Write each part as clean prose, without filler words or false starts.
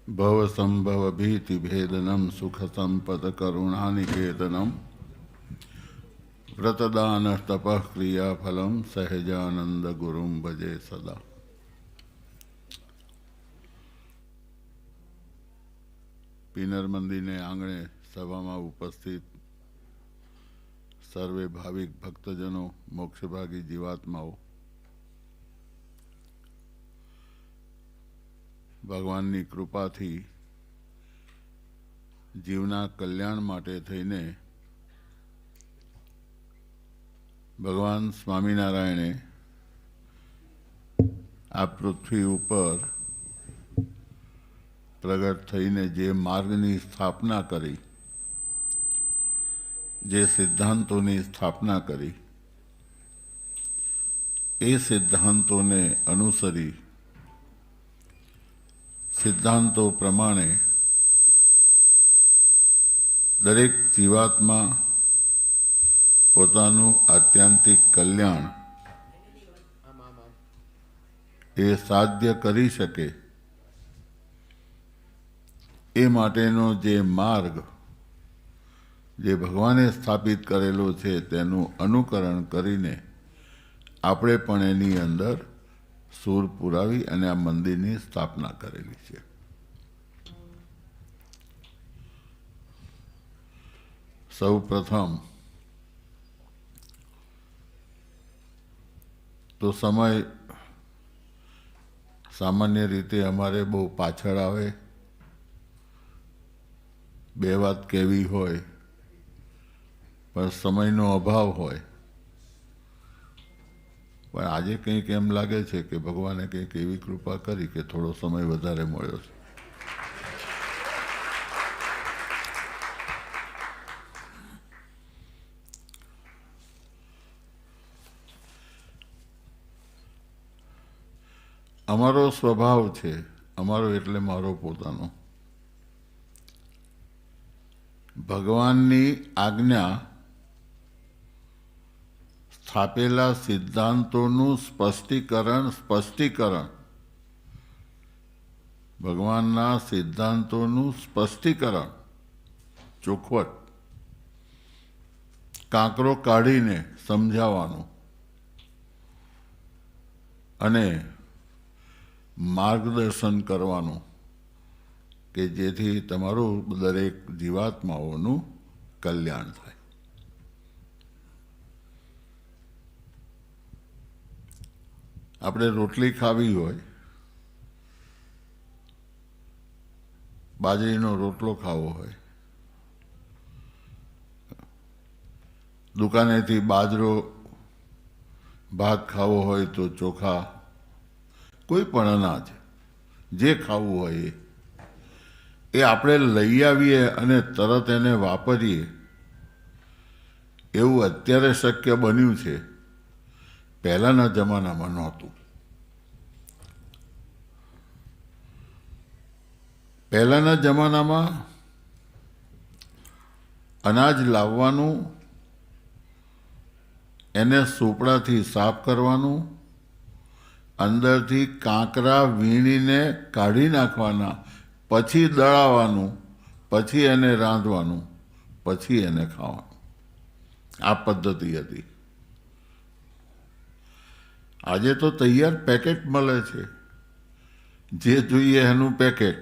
भव संभव भीति भेदनम सुख संपद करुणानिकेतनम व्रतदान तपः क्रिया फलम सहजानंद गुरुम भजे सदा। पीनर मंदिर ने आंगणे सभा में उपस्थित सर्वे भाविक भक्तजनों, मोक्षभागी जीवात्माओं, भगवाननी कृपाथी जीवना कल्याण माटे थईने भगवान स्वामीनारायणे आ पृथ्वी पर प्रगट थईने जे मार्गनी स्थापना करी, जे सिद्धांतोनी स्थापना करी, ए सिद्धांतोने अनुसरी सिद्धांतों प्रमाणे दरेक जीवात्मा पोतानुं आत्यांतिक कल्याण ए साध्य करी शके ए माटेनो जे मार्ग जे भगवाने स्थापित करेलो छे तेनुं अनुकरण करीने आपणे पण एनी अंदर सूर पुरावी अने आ मंदिरनी स्थापना करेली छे। सौ प्रथम तो समय सामान्य रीते अमारे बहु पाछळ आवे, बे वात केवी होय पण समयनो अभाव होय। पण आजे कंईक एम लागे छे कि भगवाने कंईक एवी कृपा करी कि थोड़ो समय वधारे मळ्यो छे। अमारो स्वभाव छे, अमारो एटले मारो पोतानो, भगवाननी आज्ञा स्थापेला सिद्धांतों स्पष्टीकरण भगवानना सिद्धांतों स्पष्टीकरण चोखवट कांकरो काढीने समझावानुं अने मार्गदर्शन करवानुं के जेथी तमारुं दरेक जीवात्माओनुं कल्याण थाय। આપણે રોટલી ખાવી હોય, બાજરીનો રોટલો ખાવો હોય, દુકાનેથી બાજરો ભાત ખાવો હોય તો ચોખા, કોઈ પણ અનાજ જે ખાવું હોય એ આપણે લઈ આવીએ અને તરત એને વાપરીએ એવું અત્યારે શક્ય બન્યું છે, પહેલાના જમાનામાં નહોતું। પહેલાના જમાનામાં અનાજ લાવવાનું, એને સોપડાથી સાફ કરવાનું, અંદરથી કાંકરા વીણીને કાઢી નાખવાના, પછી દળાવવાનું, પછી એને રાંધવાનું, પછી એને ખાવાનું। આ પદ્ધતિ હતી। આજે तो तैयार पैकेट मळे छे, जे जोईए एनुं पैकेट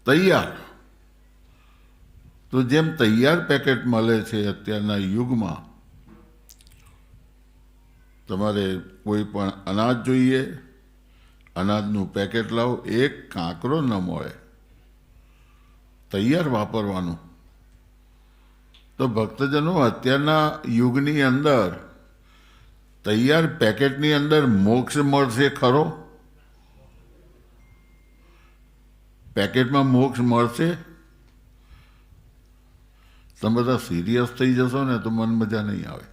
तैयार। तो जेम तैयार पैकेट मळे छे अत्यारना युगमां, तमारे कोई पण अनाज जोईए, अनाजनुं पैकेट लावो, एक कांकरो न मळे, तैयार वापरवानुं। तो भक्तजनों अत्यारना युगनी अंदर तैयार पैकेटनी अंदर मोक्ष मळशे खरो? पैकेट में मोक्ष मळशे? तमे बधा सीरियस थई जशो ने तो मन मजा नहीं आवे।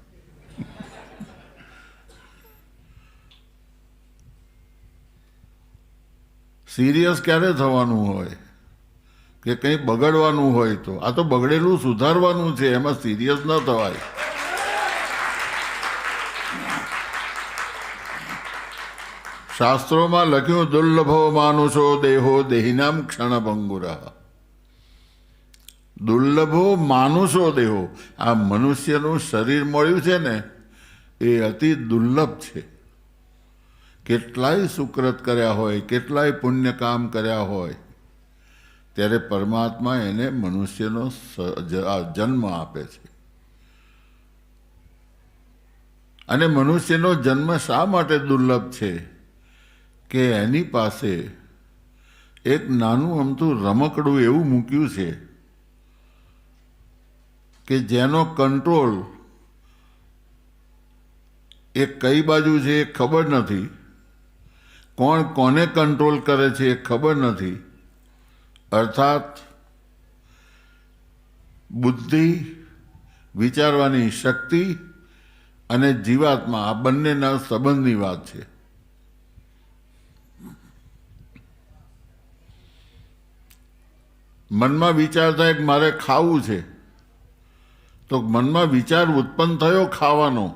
सीरियस क्यारे थवानुं होय के कंई बगड़वानुं होय तो आ तो बगड़ेलुं सुधारवानुं छे, एमां सीरियस न थवाय। શાસ્ત્રોમાં લખ્યું દુર્લભો માનુષો દેહો દેહિનામ ક્ષણભંગુર. દુર્લભો માનુષો દેહો, આ મનુષ્યનું શરીર મળ્યું છે ને એ અતિ દુર્લભ છે. કેટલાય સુકૃત કર્યા હોય, કેટલાય પુણ્ય કામ કર્યા હોય, ત્યારે પરમાત્મા એને મનુષ્યનો જન્મ આપે છે. અને મનુષ્યનો જન્મ શા માટે દુર્લભ છે કે એની પાસે એક નાનું અમથું રમકડું એવું મૂક્યું છે કે જેનો કંટ્રોલ એ કઈ બાજુ છે એ ખબર નથી, કોણ કોને કંટ્રોલ કરે છે એ ખબર નથી. અર્થાત બુદ્ધિ, વિચારવાની શક્તિ અને જીવાત્મા, આ બંનેના સંબંધની વાત છે. મનમાં વિચાર થાય કે મારે ખાવું છે, તો મનમાં વિચાર ઉત્પન્ન થયો ખાવાનો,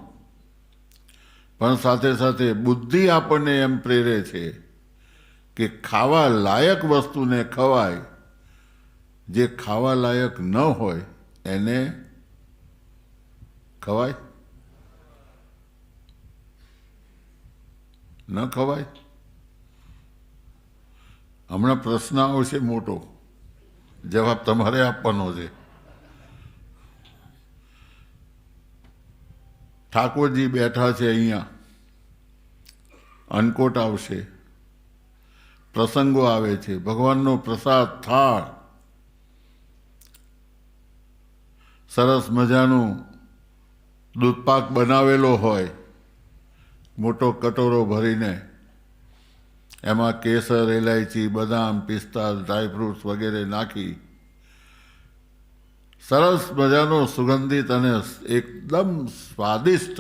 પણ સાથે સાથે બુદ્ધિ આપણને એમ પ્રેરે છે કે ખાવા લાયક વસ્તુને ખવાય, જે ખાવા લાયક ન હોય એને ખવાય ન ખવાય. હમણાં પ્રશ્ન આવશે મોટો, જવાબ તમારે આપવાનો છે. ઠાકોરજી બેઠા છે અહીંયા, અન્નકોટ આવશે, પ્રસંગો આવે છે, ભગવાનનો પ્રસાદ થાળ, સરસ મજાનું દૂધપાક બનાવેલો હોય, મોટો કટોરો ભરીને, એમાં કેસર, ઇલાયચી, બદામ, પિસ્તા, ડ્રાયફ્રૂટ્સ વગેરે નાખી સરસ મજાનો સુગંધિત અને એકદમ સ્વાદિષ્ટ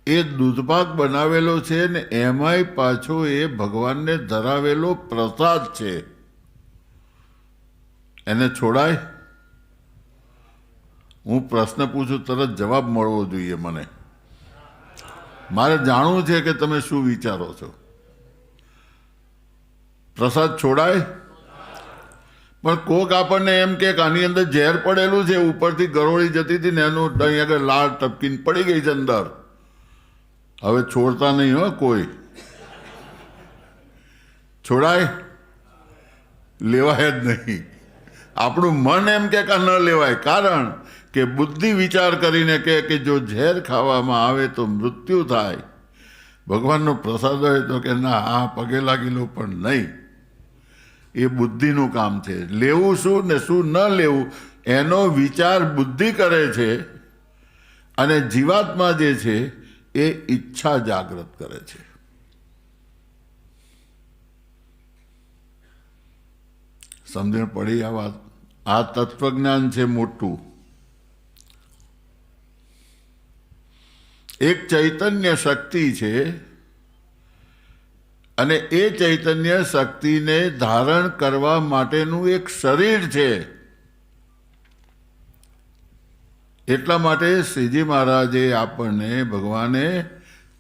એ દૂધપાક બનાવેલો છે ને એમાંય પાછો એ ભગવાનને ધરાવેલો પ્રસાદ છે. એને છોડાય? હું પ્રશ્ન પૂછું, તરત જવાબ મળવો જોઈએ મને. મારે જાણવું છે કે તમે શું વિચારો છો. પ્રસાદ છોડાય? પણ કોક આપણને એમ કે આની અંદર ઝેર પડેલું છે, ઉપરથી ગરોળી જતી હતી ને એનું અહીં આગળ લાળ ટપકીને પડી ગઈ છે અંદર. હવે છોડતા નહીં હો કોઈ. છોડાય? લેવાય જ નહીં. આપણું મન એમ કે ન લેવાય, કારણ કે બુદ્ધિ વિચાર કરીને કે જો ઝેર ખાવામાં આવે તો મૃત્યુ થાય. ભગવાનનો પ્રસાદ હોય તો કે ના, આ પગે લાગેલો પણ નહીં. એ બુદ્ધિનું કામ છે. લેવું શું ને શું ન લેવું એનો વિચાર બુદ્ધિ કરે છે, અને જીવાત્મા જે છે એ ઈચ્છા જાગૃત કરે છે. સમજણ પડી આ વાત? આ તત્વજ્ઞાન છે મોટું. એક ચૈતન્ય શક્તિ છે, અને એ ચૈતન્ય શક્તિને ધારણ કરવા માટેનું એક શરીર છે. એટલા માટે શ્રીજી મહારાજે આપણને, ભગવાને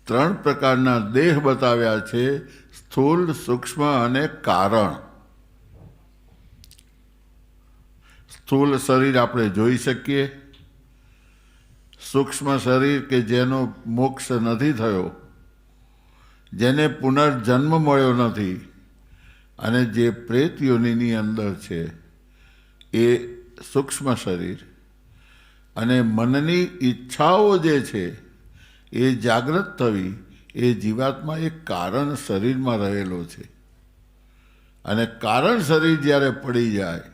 3 પ્રકારના દેહ બતાવ્યા છે: સ્થૂલ, સૂક્ષ્મ અને કારણ. સ્થૂલ શરીર આપણે જોઈ શકીએ, સૂક્ષ્મ શરીર કે જેનો મોક્ષ નથી થયો, જેને પુનર્જન્મ મળ્યો નથી, અને જે પ્રેત યોનિની અંદર છે એ સૂક્ષ્મ શરીર. અને મનની ઈચ્છાઓ જે છે એ જાગૃત થવી, એ જીવાત્મા એક કારણ શરીરમાં રહેલો છે. અને કારણ શરીર જ્યારે પડી જાય,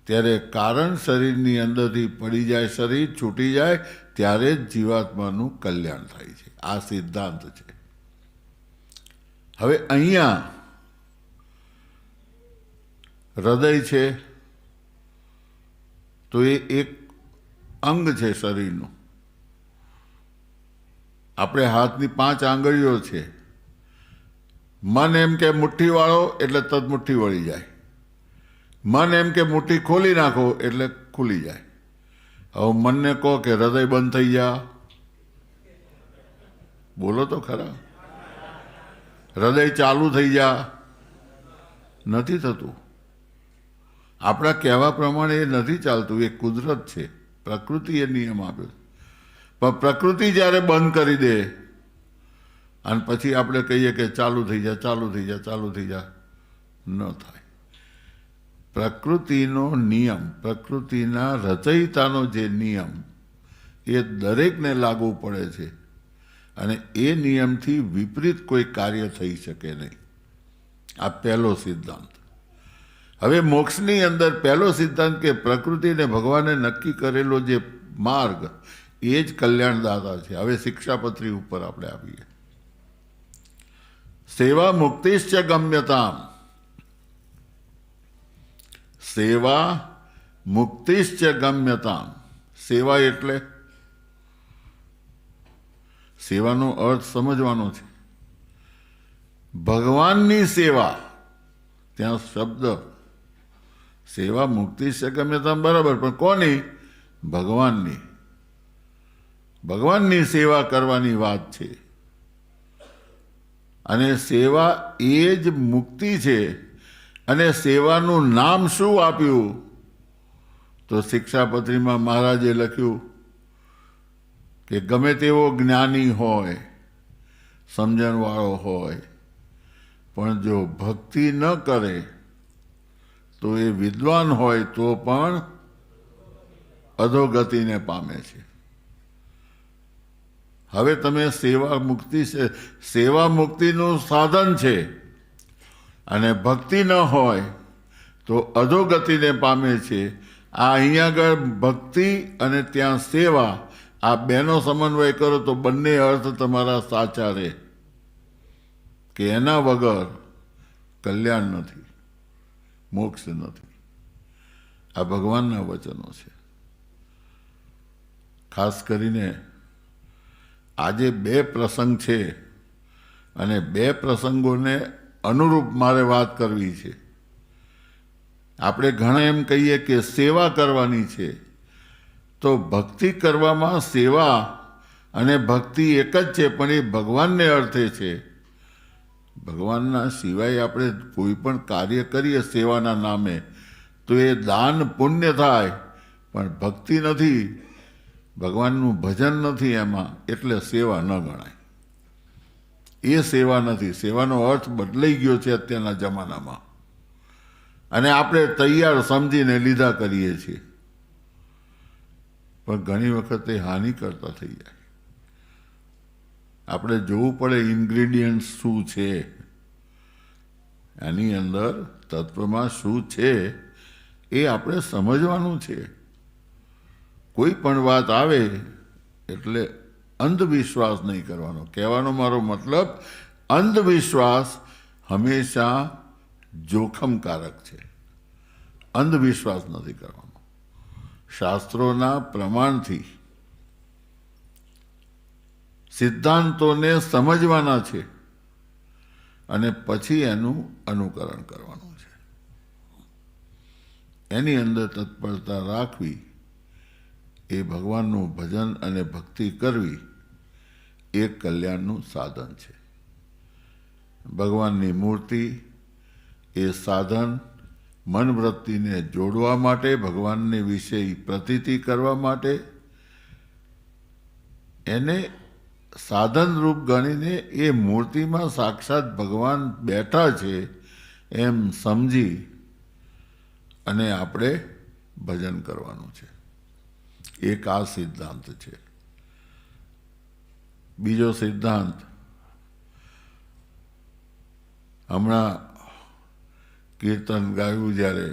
ત્યારે કારણ શરીરની અંદરથી પડી જાય, શરીર છૂટી જાય, ત્યારે જ જીવાત્માનું કલ્યાણ થાય છે. આ સિદ્ધાંત છે. હવે અહીંયા હૃદય છે તો એ એક અંગ છે શરીરનું. આપણે હાથની 5 આંગળીઓ છે. મન એમ કે મુઠ્ઠી વાળો એટલે તદ મુઠ્ઠી વળી જાય. મન એમ કે મુઠ્ઠી ખોલી નાખો એટલે ખુલી જાય. હવે મનને કહો કે હૃદય બંધ થઈ જા, બોલો તો ખરા. હૃદય ચાલુ થઈ જા, નથી થતું. આપણા કહેવા પ્રમાણે એ નથી ચાલતું. એ કુદરત છે, પ્રકૃતિએ નિયમ આપ્યો. પણ પ્રકૃતિ જ્યારે બંધ કરી દે અને પછી આપણે કહીએ કે ચાલુ થઈ જા, ચાલુ થઈ જા, ચાલુ થઈ જા, ન થાય. પ્રકૃતિનો નિયમ, પ્રકૃતિના રચયિતાનો જે નિયમ, એ દરેકને લાગુ પડે છે અને એ નિયમથી વિપરીત કોઈ કાર્ય થઈ શકે નહીં. આ પહેલો સિદ્ધાંત. હવે મોક્ષની અંદર પહેલો સિદ્ધાંત કે પ્રકૃતિને ભગવાને નક્કી કરેલો જે માર્ગ એ જ કલ્યાણદાતા છે. હવે શિક્ષાપત્રી ઉપર આપણે આવીએ. સેવા મુક્તિશ્ચ ગમ્યતામ. સેવા મુક્તિશ્ચ ગમ્યતામ. સેવા એટલે સેવાનો અર્થ સમજવાનો છે. ભગવાનની સેવા, ત્યાં શબ્દ સેવા મુક્તિશ્ચ ગમ્યતામ બરાબર, પણ કોની? ભગવાનની. ભગવાનની સેવા કરવાની વાત છે. અને સેવા એ જ મુક્તિ છે. અને સેવાનું નામ શું આપ્યું? તો શિક્ષાપત્રીમાં મહારાજે લખ્યું કે ગમે તેવો જ્ઞાની હોય, સમજણવાળો હોય, પણ જો ભક્તિ ન કરે તો એ વિદ્વાન હોય તો પણ અધોગતિને પામે છે. હવે તમે સેવા મુક્તિ છે, સેવા મુક્તિનું સાધન છે, અને ભક્તિ ન હોય તો અધોગતિને પામે છે. આ અહીંયા આગળ ભક્તિ અને ત્યાં સેવા, આ બેનો સમન્વય કરો તો બંને અર્થ તમારા સાચા રહે, કે એના વગર કલ્યાણ નથી, મોક્ષ નથી. આ ભગવાનના વચનો છે. ખાસ કરીને આજે બે પ્રસંગ છે અને બે પ્રસંગોને અનુરૂપ મારે વાત કરવી છે. આપણે ઘણા એમ કહીએ કે સેવા કરવાની છે, તો ભક્તિ કરવામાં સેવા અને ભક્તિ એક જ છે, પણ એ ભગવાનને અર્થે છે. ભગવાનના સિવાય આપણે કોઈ પણ કાર્ય કરીએ સેવાના નામે તો એ દાન પુણ્ય થાય, પણ ભક્તિ નથી, ભગવાનનું ભજન નથી એમાં, એટલે સેવા ન ગણાય. એ સેવા નથી. સેવાનો અર્થ બદલાઈ ગયો છે અત્યારના જમાનામાં, અને આપણે તૈયાર સમજીને લીધા કરીએ છીએ, પણ ઘણી વખત એ હાનિ કરતા થઈ જાય. આપણે જોવું પડે ઇન્ગ્રેડિયન્ટ્સ શું છે, એની અંદર તત્વમાં શું છે, એ આપણે સમજવાનું છે. કોઈ પણ વાત આવે એટલે અંધવિશ્વાસ નહીં કરવાનો. કહેવાનો મારો મતલબ, અંધવિશ્વાસ હંમેશા જોખમકારક છે. અંધવિશ્વાસ નથી કરવાનો. શાસ્ત્રોના પ્રમાણથી સિદ્ધાંતોને સમજવાના છે અને પછી એનું અનુકરણ કરવાનું છે. એની અંદર તત્પરતા રાખવી, એ ભગવાનનું ભજન અને ભક્તિ કરવી, એ કલ્યાણનું સાધન છે. ભગવાનની મૂર્તિ એ સાધન મનવૃત્તિને જોડવા માટે, ભગવાનને વિશે પ્રતીતિ કરવા માટે, એને સાધન રૂપ ગણીને એ મૂર્તિમાં સાક્ષાત ભગવાન બેઠા છે એમ સમજી અને આપણે ભજન કરવાનું છે. એક આ સિદ્ધાંત છે. બીજો સિદ્ધાંત, હમણાં કીર્તન ગાયું જ્યારે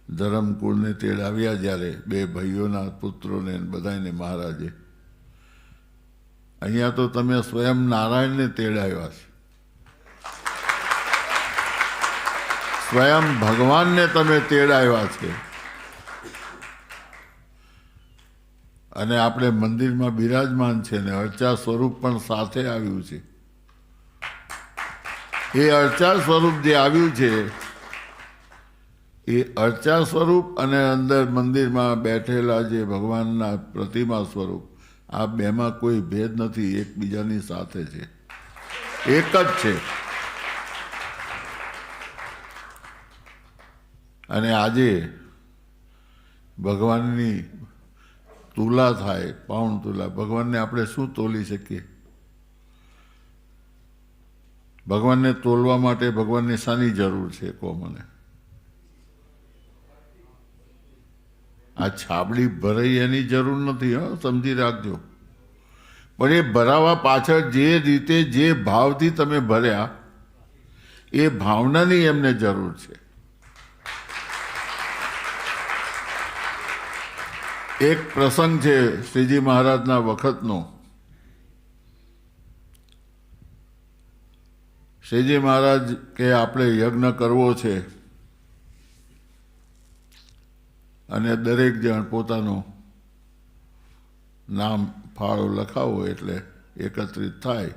ધરમકુળને તેડાવ્યા, જ્યારે બે ભાઈઓના પુત્રોને બધાને મહારાજે, અહીંયા તો તમે સ્વયં નારાયણને તેડાવ્યા છે, સ્વયં ભગવાનને તમે તેડાવ્યા છે. અને આપણે મંદિરમાં બિરાજમાન છે ને અર્ચા સ્વરૂપ પણ સાથે આવ્યું છે. એ અર્ચા સ્વરૂપ જે આવ્યું છે, એ અર્ચા સ્વરૂપ અને અંદર મંદિરમાં બેઠેલા જે ભગવાનના પ્રતિમા સ્વરૂપ, આ બેમાં કોઈ ભેદ નથી, એકબીજાની સાથે છે, એક જ છે. અને આજે ભગવાનની તુલા થાય, પાઉણ તુલા, ભગવાનને આપણે શું તોલી શકીએ? ભગવાનને તોલવા માટે ભગવાનને શાની જરૂર છે કહો મને? આ છાબડી ભરાઈ એની જરૂર નથી, સમજી રાખજો. પણ એ ભરાવા પાછળ જે રીતે જે ભાવથી તમે ભર્યા એ ભાવનાની એમને જરૂર છે. એક પ્રસંગ છે શ્રીજી મહારાજના વખતનો. શ્રીજી મહારાજ કે આપણે યજ્ઞ કરવો છે અને દરેક જણ પોતાનું નામ ફાળો લખાવો એટલે એકત્રિત થાય.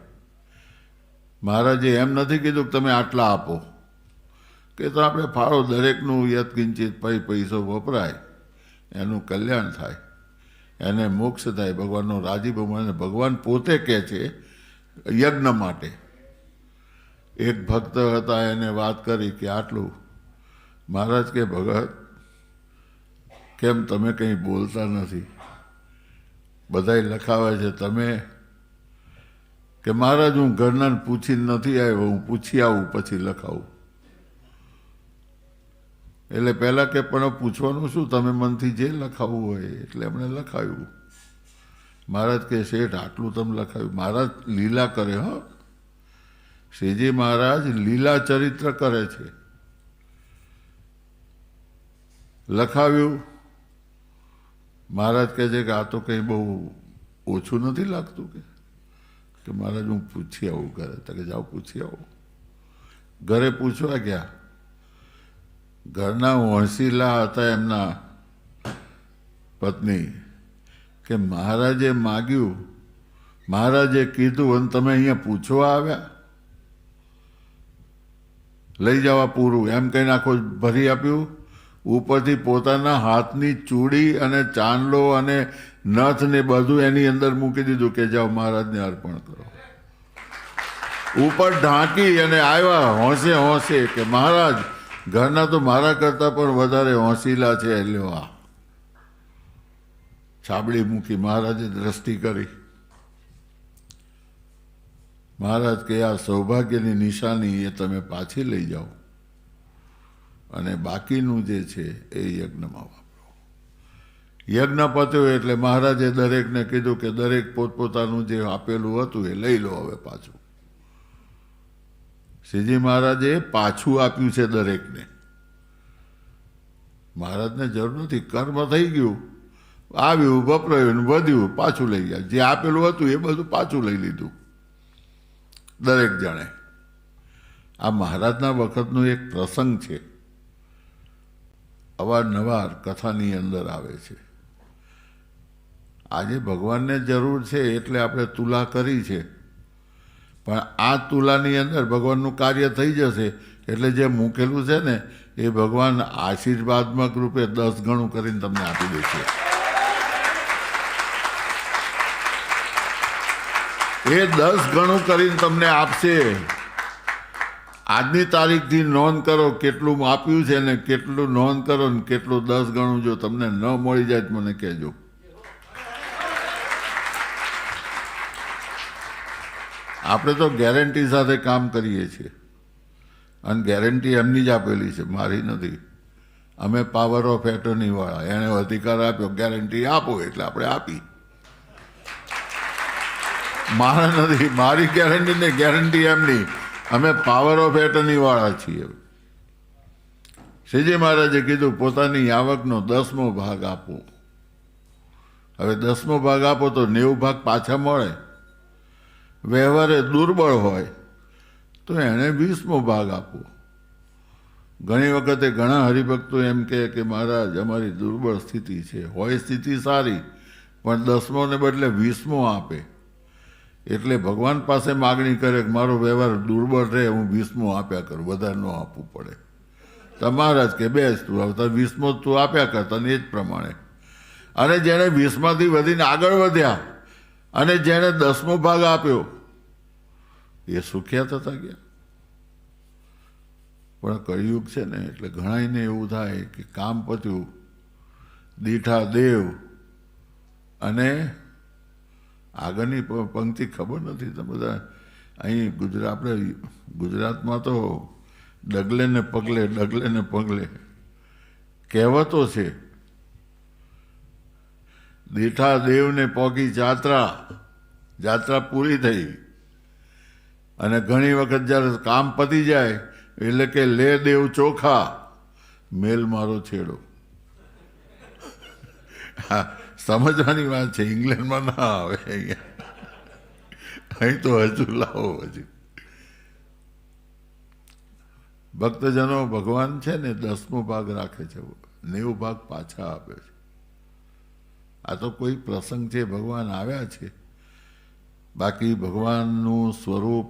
મહારાજે એમ નથી કીધું કે તમે આટલા આપો, કે તો આપણે ફાળો દરેકનું યત્કિંચિત પૈસો વપરાય, એનું કલ્યાણ થાય, એને મોક્ષ થાય, ભગવાનનો રાજીપો મળે. ભગવાન પોતે કહે છે યજ્ઞ માટે. એક ભક્ત હતા, એને વાત કરી કે આટલું. મહારાજ કે ભગત કેમ તમે કંઈ બોલતા નથી? બધાય લખાવે છે, તમે? કે મહારાજ હું ઘરનાને પૂછીને નથી આવ્યો, હું પૂછી આવું પછી લખાવું. એટલે પહેલાં કે પણ પૂછવાનું શું, તમે મનથી જે લખાવવું હોય. એટલે એમણે લખાવ્યું. મહારાજ કે શેઠ આટલું તમે લખાવ્યું? મહારાજ લીલા કરે. શ્રીજી મહારાજ લીલા ચરિત્ર કરે છે. લખાવ્યું. મહારાજ કહે છે કે આ તો કંઈ બહુ ઓછું નથી લાગતું. કે મહારાજ હું પૂછી આવું ઘરે. તો કે જાઓ પૂછી આવો. ઘરે પૂછવા ગયા. ઘરના વણસીલા હતા એમના પત્ની. કે મહારાજે માગ્યું, મહારાજે કીધું અને તમે અહીંયા પૂછવા આવ્યા? લઈ જવા પૂરું એમ કહીને આખો ભરી આપ્યું. ઉપરથી પોતાના હાથની ચૂડી અને ચાંદલો અને નથ ને બધું એની અંદર મૂકી દીધું કે જાઓ મહારાજને અર્પણ કરો. ઉપર ઢાંકી અને આવ્યા હોંશે હોંશે કે મહારાજ ઘરના તો મારા કરતાં પણ વધારે હોંશીલા છે. લ્યો આ છાબડી મૂકી. મહારાજે દ્રષ્ટિ કરી. મહારાજ કે આ સૌભાગ્યની નિશાની એ તમે પાછી લઈ જાઓ અને બાકીનું જે છે એ યજ્ઞમાં વાપરો. યજ્ઞ પત્યો એટલે મહારાજે દરેકને કીધું કે દરેક પોતપોતાનું જે આપેલું હતું એ લઈ લો હવે પાછું. શ્રીજી મહારાજે પાછું આપ્યું છે દરેકને. મહારાજને જરૂર નથી, કર્મ થઈ ગયું, આવ્યું, વપરાયું, વધ્યું, પાછું લઈ ગયા. જે આપેલું હતું એ બધું પાછું લઈ લીધું દરેક જણે. આ મહારાજના વખતનો એક પ્રસંગ છે, અવારનવાર કથાની અંદર આવે છે. આજે ભગવાનને જરૂર છે એટલે આપણે તુલા કરી છે, પણ આ તુલાની અંદર ભગવાનનું કાર્ય થઈ જશે એટલે જે મૂકેલું છે ને એ ભગવાન આશીર્વાદમક રૂપે 10 ગણું કરીને તમને આપી દેશે. એ 10 ગણું કરીને તમને આપશે. આજની તારીખથી નોંધ કરો કેટલું આપ્યું છે ને કેટલું નોંધ કરો ને કેટલું 10 ગણું જો તમને ન મળી જાય તો મને કહેજો. આપણે તો ગેરંટી સાથે કામ કરીએ છીએ અને ગેરંટી એમની જ આપેલી છે, મારી નથી. અમે પાવર ઓફ એટર્ની વાળા, એણે અધિકાર આપ્યો ગેરંટી આપો એટલે આપણે આપી. મારા નથી, મારી ગેરંટી ને ગેરંટી એમની. અમે પાવર ઓફ એટર્ની વાળા છીએ. શ્રીજી મહારાજે કીધું પોતાની આવકનો 10મો ભાગ આપો. હવે 10મો ભાગ આપો તો 90 ભાગ પાછા મળે. વ્યવહારે દુર્બળ હોય તો એને 20મો ભાગ આપો. ઘણી વખતે ઘણા હરિભક્તો એમ કહે કે મહારાજ અમારી દુર્બળ સ્થિતિ છે. હોય સ્થિતિ સારી પણ 10મો ને બદલે 20મો આપે એટલે ભગવાન પાસે માગણી કરે કે મારો વ્યવહાર દુર્બળ રહે, હું 20મો આપ્યા કરું, વધારે ન આપવું પડે. તમારા જ કે બેસ તું આવતા 20મો તું આપ્યા કરતા ને એ જ પ્રમાણે. અને જેણે 20માંથી વધીને આગળ વધ્યા અને જેણે 10મો ભાગ આપ્યો એ સુખ્યા થતા ગયા. પણ કળિયુગ છે ને એટલે ઘણાઈને એવું થાય કે કામ પત્યું, દીઠા દેવ, અને આગળની પંક્તિ ખબર નથી. તમે બધા અહીં આપણે ગુજરાતમાં તો ડગલે ને પગલે કહેવતો છે. દીઠા દેવને પોગી જાત્રા પૂરી થઈ, અને ઘણી વખત જ્યારે કામ પતી જાય એટલે કે લે દેવ ચોખા, મેલ મારો છેડો. હા, સમજવાની વાત છે, ઇંગ્લેન્ડમાં ના આવે અહીંયા, અહીં તો હજુ લાવો હજુ. ભક્તજનો ભગવાન છે ને 10મો ભાગ રાખે છે, 90 ભાગ પાછા આપે છે. આ તો કોઈ પ્રસંગ છે, ભગવાન આવ્યા છે. બાકી ભગવાનનું સ્વરૂપ,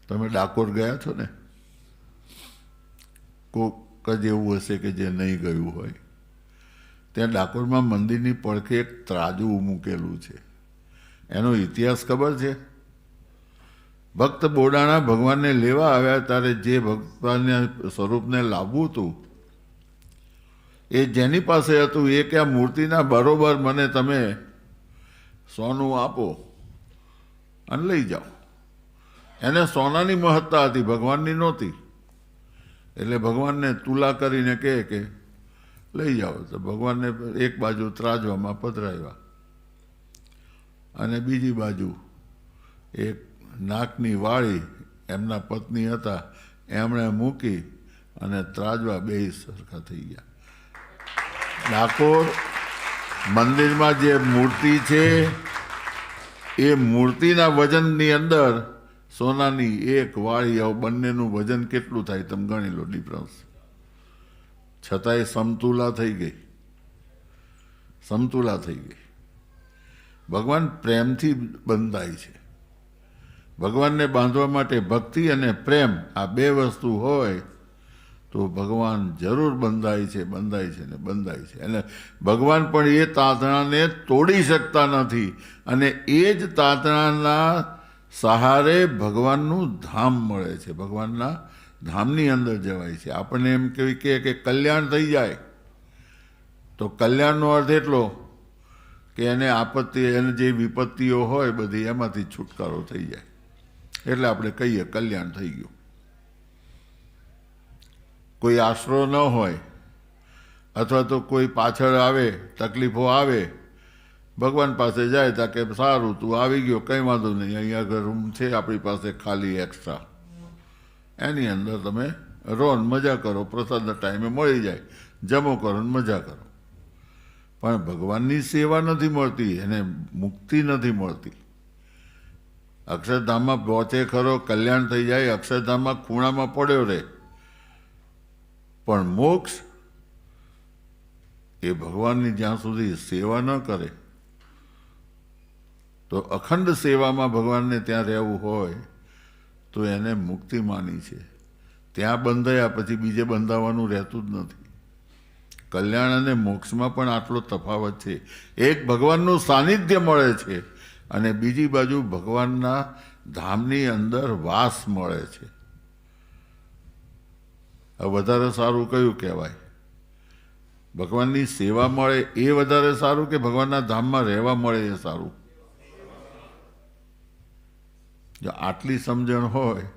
તમે ડાકોર ગયા છો ને, કોક જ એવું હશે કે જે નહીં ગયું હોય. ત્યાં ડાકોરમાં મંદિરની પડખે એક ત્રાજવું મૂકેલું છે. એનો ઇતિહાસ ખબર છે? ભક્ત બોડાણા ભગવાનને લેવા આવ્યા ત્યારે જે ભગવાનના સ્વરૂપને લાવવું હતું, એ જેની પાસે હતું એ કે આ મૂર્તિના બરોબર મને તમે સોનું આપો અને લઈ જાઓ. એને સોનાની મહત્તા હતી, ભગવાનની નહોતી. એટલે ભગવાનને તુલા કરીને કહે કે લઈ જાઓ. તો ભગવાનને એક બાજુ ત્રાજવામાં પધરાવ્યા, અને બીજી બાજુ એક નાકની વાળી એમના પત્ની હતા, એમણે મૂકી અને ત્રાજવા બે સરખા થઈ ગયા. ડાકોર મંદિરમાં જે મૂર્તિ છે એ મૂર્તિના વજનની અંદર સોનાની એક વાળી, બંનેનું વજન કેટલું થાય તમે ગણી લો ડિફરન્સ. છતાંય સમતુલા થઈ ગઈ. ભગવાન પ્રેમથી બંધાય છે. ભગવાનને બાંધવા માટે ભક્તિ અને પ્રેમ, આ બે વસ્તુ હોય તો ભગવાન જરૂર બંધાય છે. અને ભગવાન પણ એ તાતણાને તોડી શકતા નથી, અને એ જ તાતણાના સહારે ભગવાનનું ધામ મળે છે. ભગવાનના ધામની અંદર જવાય છે. આપણને એમ કહે કે કલ્યાણ થઈ જાય, તો કલ્યાણનો અર્થ એટલો કે એને આપત્તિ, એને જે વિપત્તિઓ હોય બધી, એમાંથી છુટકારો થઈ જાય. એટલે આપણે કહીએ કલ્યાણ થઈ ગયું. કોઈ આશરો ન હોય, અથવા તો કોઈ પાછળ આવે, તકલીફો આવે, ભગવાન પાસે જાય તા કે સારું તું આવી ગયો, કંઈ વાંધો નહીં, અહીંયા આગળ રૂમ છે આપણી પાસે ખાલી એક્સ્ટ્રા, એની અંદર તમે રહો ને મજા કરો, પ્રસાદના ટાઈમે મળી જાય, જમો કરો ને મજા કરો. પણ ભગવાનની સેવા નથી મળતી, એને મુક્તિ નથી મળતી. અક્ષરધામમાં પહોંચે ખરો, કલ્યાણ થઈ જાય, અક્ષરધામમાં ખૂણામાં પડ્યો રહે, પણ મોક્ષ એ ભગવાનની જ્યાં સુધી સેવા ન કરે, તો અખંડ સેવામાં ભગવાનને ત્યાં રહેવું હોય તો એને મુક્તિ માની છે. ત્યાં બંધાયા પછી બીજે બંધાવાનું રહેતું જ નથી. કલ્યાણ અને મોક્ષમાં પણ આટલો તફાવત છે. એક ભગવાનનું સાનિધ્ય મળે છે, અને બીજી બાજુ ભગવાનના ધામની અંદર વાસ મળે છે. વધારે સારું કયું કહેવાય? ભગવાનની સેવા મળે એ વધારે સારું કે ભગવાનના ધામમાં રહેવા મળે એ સારું? જો આટલી સમજણ હોય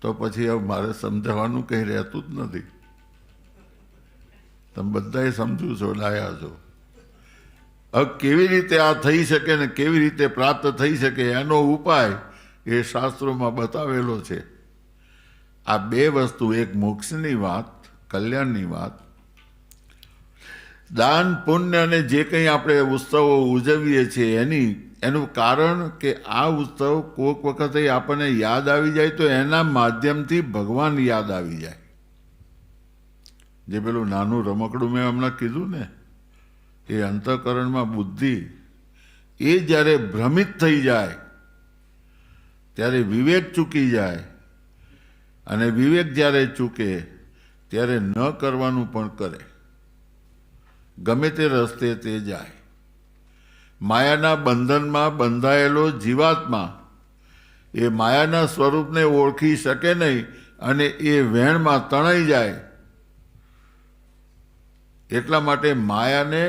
તો પછી હવે મારે સમજાવવાનું કંઈ રહેતું જ નથી. તમે બધાએ સમજુ છો, ડાયા છો. હવે કેવી રીતે આ થઈ શકે ને કેવી રીતે પ્રાપ્ત થઈ શકે એનો ઉપાય એ શાસ્ત્રોમાં બતાવેલો છે. આ બે વસ્તુ, એક મોક્ષની વાત, કલ્યાણની વાત, દાન પુણ્ય અને જે કંઈ આપણે ઉત્સવો ઉજવીએ છીએ એનું કારણ કે આ ઉત્સવ કોઈક વખતે આપણને યાદ આવી જાય તો એના માધ્યમથી ભગવાન યાદ આવી જાય. જે પેલું નાનું રમકડું મેં હમણાં કીધું ને, એ અંતઃકરણમાં બુદ્ધિ એ જ્યારે ભ્રમિત થઈ જાય ત્યારે વિવેક ચૂકી જાય, અને વિવેક જ્યારે ચૂકે ત્યારે ન કરવાનું પણ કરે, ગમે તે રસ્તે તે જાય. માયાના બંધનમાં બંધાયેલો જીવાત્મા એ માયાના સ્વરૂપને ઓળખી શકે નહીં, અને એ વહેણમાં તણાઈ જાય. એટલા માટે માયાને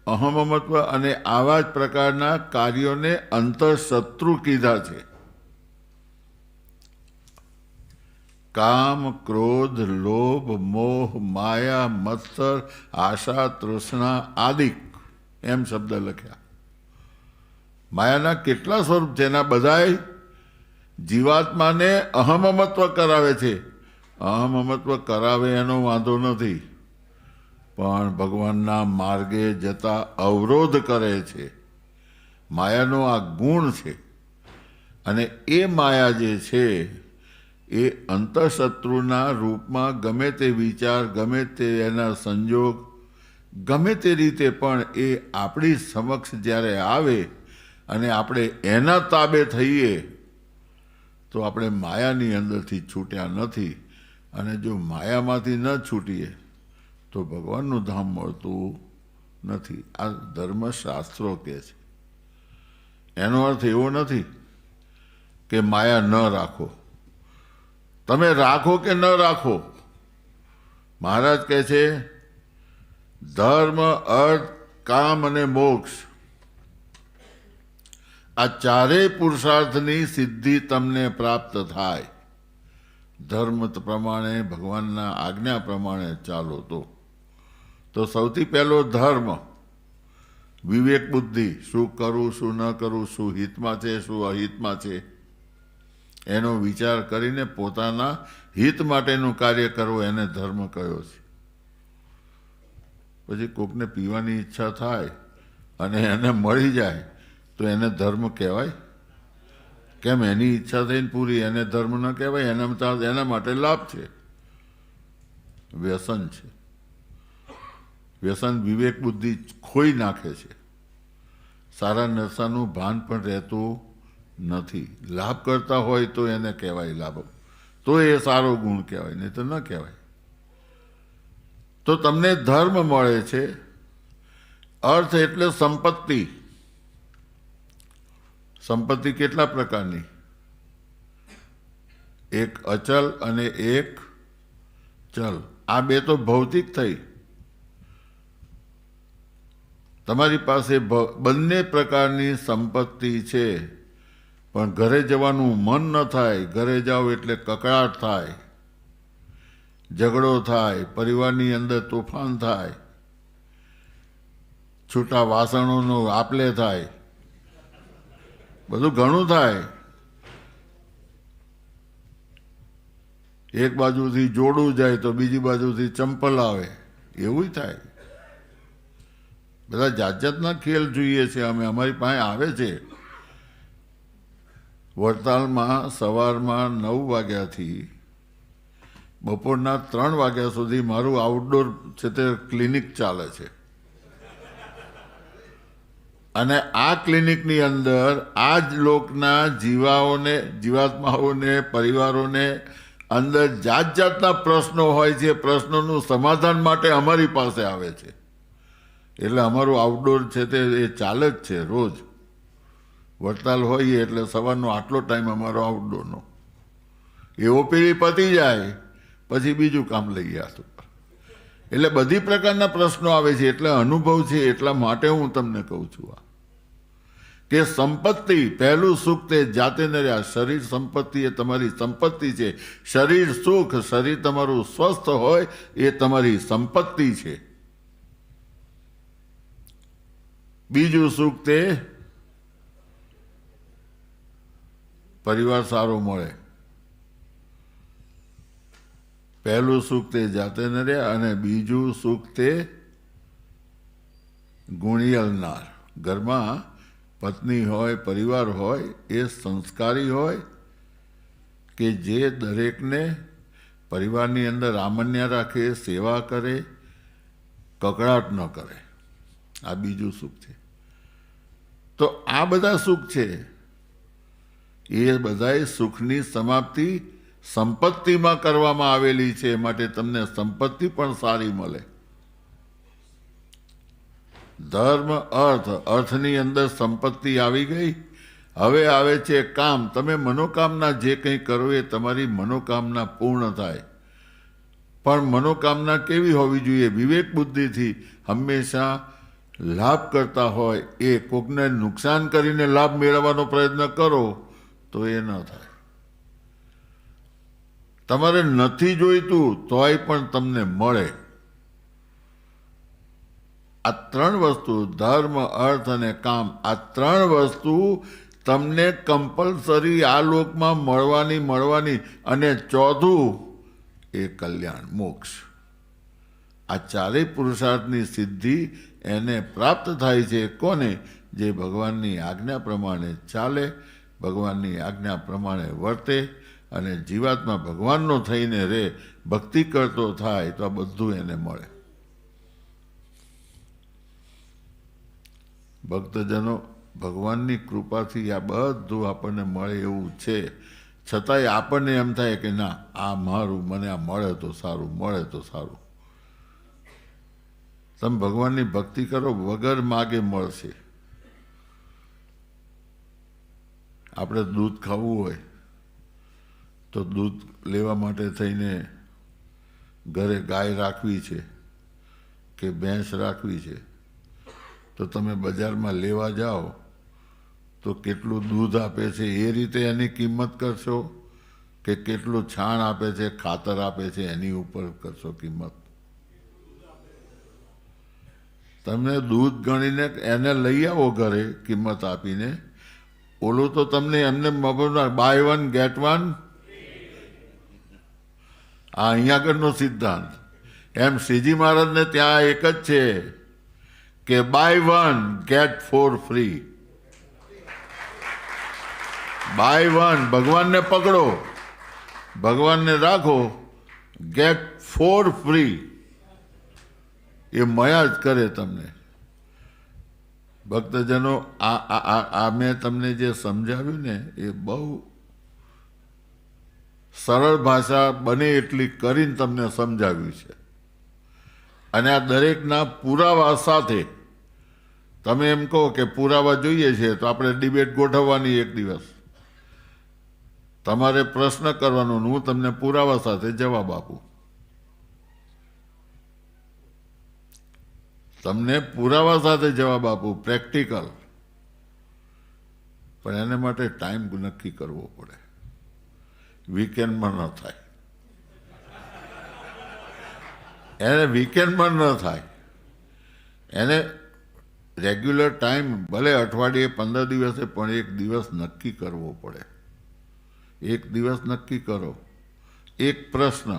અહમમત્વ અને આવા જ પ્રકારના કાર્યોને અંતઃશત્રુ કીધા છે. કામ, ક્રોધ, લોભ, મોહ, માયા, મત્સર, આશા, તૃષ્ણા આદિક એમ શબ્દ લખ્યા. માયાના કેટલા સ્વરૂપ છે? એના બધાય જીવાત્માને અહમમત્વ કરાવે છે. અહમમત્વ કરાવે એનો વાંધો નથી, પણ ભગવાનના માર્ગે જતા અવરોધ કરે છે. માયાનો આ ગુણ છે. અને એ માયા જે છે એ અંતઃશત્રુના રૂપમાં ગમે તે વિચાર, ગમે તે એના સંજોગ, ગમે તે રીતે પણ એ આપણી સમક્ષ જ્યારે આવે અને આપણે એના તાબે થઈએ તો આપણે માયાની અંદરથી છૂટ્યા નથી. અને જો માયામાંથી ન છૂટીએ તો ભગવાનનું ધામ મળતું નથી. આ ધર્મશાસ્ત્રો કહે છે. એનો અર્થ એવો નથી કે માયા ન રાખો. તમે રાખો કે ન રાખો, મહારાજ કહે છે ધર્મ, અર્થ, કામ અને મોક્ષ આ ચારેય પુરુષાર્થની સિદ્ધિ તમને પ્રાપ્ત થાય ધર્મ પ્રમાણે, ભગવાનના આજ્ઞા પ્રમાણે ચાલો તો સૌથી પહેલો ધર્મ વિવેક બુદ્ધિ. શું કરવું, શું ન કરવું, શું હિતમાં છે, શું અહિતમાં છે, એનો વિચાર કરીને પોતાના હિત માટેનું કાર્ય કરવું, એને ધર્મ કહ્યો છે. પછી કોકને પીવાની ઈચ્છા થાય અને એને મળી જાય તો એને ધર્મ કહેવાય? કેમ? એની ઈચ્છા થઈને પૂરી, એને ધર્મ ન કહેવાય? એના માટે લાભ છે. વ્યસન છે. વ્યસન વિવેક બુદ્ધિ ખોઈ નાખે છે. સારા નશાનું ભાન પણ રહેતું નથી. લાભ કરતા હોય તો એને કહેવાય લાભ, તો એ સારો ગુણ કહેવાય, નહીં તો ન કહેવાય. તો તમને ધર્મ મળે છે. અર્થ એટલે સંપત્તિ. સંપત્તિ કેટલા પ્રકારની? એક અચલ અને એક ચલ. આ બે તો ભૌતિક થઈ. તમારી પાસે બંને પ્રકારની સંપત્તિ છે, પણ ઘરે જવાનું મન ન થાય. ઘરે જાઓ એટલે કકળાટ થાય, ઝઘડો થાય, પરિવારની અંદર તોફાન થાય, છૂટા વાસણોનો આપલે થાય, બધું ઘણું થાય. એક બાજુથી જોડું જાય તો બીજી બાજુથી ચંપલ આવે, એવું થાય. બધા જાત જાતના ખેલ જોઈએ છે. અમારી પાસે આવે છે. વડતાલમાં સવારમાં 9 વાગ્યાથી બપોરના 3 વાગ્યા સુધી મારું આઉટડોર છે તે ક્લિનિક ચાલે છે. અને આ ક્લિનિકની અંદર આ જ લોકના જીવાત્માઓને, પરિવારોને અંદર જાત જાતના પ્રશ્નો હોય છે. પ્રશ્નોનું સમાધાન માટે અમારી પાસે આવે છે. એટલે અમારું આઉટડોર છે તે એ ચાલે જ છે રોજ. વડતાલ હોઈએ એટલે સવારનો આટલો ટાઈમ અમારો આઉટડોરનો. એ ઓપીડી પતી જાય પછી બીજું કામ લઈએ હાથ ઉપર. એટલે બધી પ્રકારના પ્રશ્નો આવે છે. એટલે અનુભવ છે. એટલા માટે હું તમને કહું છું કે સંપત્તિ, પહેલું સુખ તે જાતે ન રહ્યા. શરીર સંપત્તિ એ તમારી સંપત્તિ છે. શરીર સુખ, શરીર તમારું સ્વસ્થ હોય એ તમારી સંપત્તિ છે. બીજું સુખ તે પરિવાર સારો મળે. પહેલું સુખ તે જાતે ન રહ્યા અને બીજું સુખ તે ગુણિયલનાર. ઘરમાં પત્ની હોય, પરિવાર હોય, એ સંસ્કારી હોય કે જે દરેકને પરિવારની અંદર રામન્ય રાખે, સેવા કરે, કકળાટ ન કરે. આ બીજું સુખ છે. તો આ બધા સુખ છે એ બધાય સુખની સમાપ્તિ સંપત્તિમાં કરવામાં આવેલી છે. માટે તમને સંપત્તિ પણ સારી મળે. ધર્મ, અર્થ, અર્થની અંદર સંપત્તિ આવી ગઈ હવે આવે છે કામ. તમે મનોકામના જે કંઈ કરો એ તમારી મનોકામના પૂર્ણ થાય. પણ મનોકામના કેવી હોવી જોઈએ? વિવેક બુદ્ધિથી હંમેશા લાભ કરતા હોય. એ કોકને નુકસાન કરીને લાભ મેળવવાનો પ્રયત્ન કરો તો એ ન થાય. તમારે નથી જોઈતું તોય પણ તમને મળે. આ ત્રણ વસ્તુ, ધર્મ, અર્થ અને કામ, આ ત્રણ વસ્તુ તમને કમ્પલસરી આ લોકમાં મળવાની. અને ચોથું એ કલ્યાણ, મોક્ષ. આ ચારેય પુરુષાર્થની સિદ્ધિ એને પ્રાપ્ત થાય છે. કોને? જે ભગવાનની આજ્ઞા પ્રમાણે ચાલે, ભગવાનની આજ્ઞા પ્રમાણે વર્તે અને જીવાત્મા ભગવાનનો થઈને રહે, ભક્તિ કરતો થાય તો આ બધું એને મળે. ભક્તજનો, ભગવાનની કૃપાથી આ બધું આપણને મળે એવું છે. છતાંય આપણને એમ થાય કે ના, આ મારું, મને આ મળે તો સારું, મળે તો સારું. તમે ભગવાનની ભક્તિ કરો, વગર માગે મળશે. આપણે દૂધ ખાવું હોય તો દૂધ લેવા માટે થઈને ઘરે ગાય રાખવી છે કે ભેંસ રાખવી છે, તો તમે બજારમાં લેવા જાઓ તો કેટલું દૂધ આપે છે એ રીતે એની કિંમત કરશો કે કેટલું છાણ આપે છે, ખાતર આપે છે એની ઉપર કરશો કિંમત? તમે દૂધ ગણીને એને લઈ આવો ઘરે કિંમત આપીને. ઓલું તો તમને એમને મફતમાં બાય વન ગેટ વન. આ અહીંયા આગળનો સિદ્ધાંત. એમ શ્રીજી મહારાજને ત્યાં એક જ છે કે buy one get 4 free. Buy one, ભગવાનને પકડો, ભગવાનને રાખો, ગેટ 4 ફ્રી. એ મળ્યા જ કરે તમને. ભક્તજનો, આ મેં તમને જે સમજાવ્યું ને એ બહુ સરળ ભાષા બને એટલી કરીને તમને સમજાવ્યું છે. અને આ દરેકના પુરાવા સાથે. તમે એમ કહો કે પુરાવા જોઈએ છે તો આપણે ડિબેટ ગોઠવવાની એક દિવસ. તમારે પ્રશ્ન કરવાનો, હું તમને પુરાવા સાથે જવાબ આપું. તમને પુરાવા સાથે જવાબ આપું, પ્રેક્ટિકલ. પણ એને માટે ટાઈમ નક્કી કરવો પડે. વીકેન્ડમાં ન થાય. એને વીકેન્ડમાં ન થાય. એને રેગ્યુલર ટાઈમ, ભલે અઠવાડિયે 15 દિવસે, પણ એક દિવસ નક્કી કરવો પડે. એક દિવસ નક્કી કરો, એક પ્રશ્ન,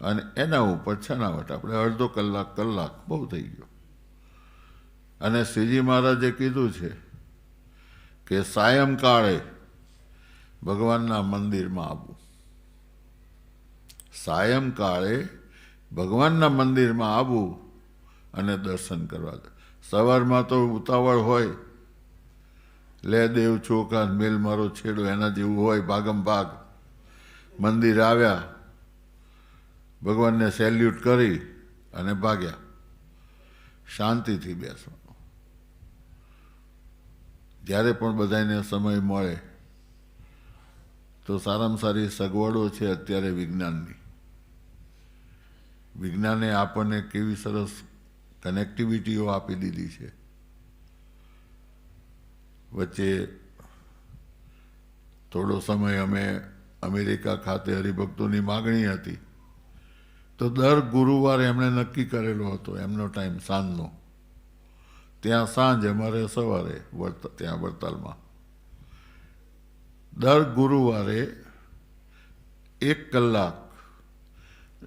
અને એના ઉપર છણાવટ. આપણે અડધો કલાક બહુ થઈ ગયો. અને શ્રીજી મહારાજે કીધું છે કે સાયંકાળે ભગવાનના મંદિરમાં આવવું. સાયંકાળે ભગવાનના મંદિરમાં આવવું અને દર્શન કરવા. સવારમાં તો ઉતાવળ હોય, લે દેવ ચોખા મેલ મારો છેડો, એના જેવું હોય. ભાગમ ભાગ મંદિર આવ્યા, ભગવાનને સેલ્યુટ કરી અને ભાગ્યા. શાંતિથી બેસવાનું. જ્યારે પણ બધાને સમય મળે તો સારામાં સારી સગવડો છે અત્યારે વિજ્ઞાનની. વિજ્ઞાને આપણને કેવી સરસ કનેક્ટિવિટીઓ આપી દીધી છે. વચ્ચે થોડો સમય અમે અમેરિકા ખાતે હરિભક્તોની માગણી હતી, તો દર ગુરુવારે એમણે નક્કી કરેલો હતો એમનો ટાઈમ સાંજનો. ત્યાં સાંજ, અમારે સવારે ત્યાં વડતાલમાં. દર ગુરુવારે 1 કલાક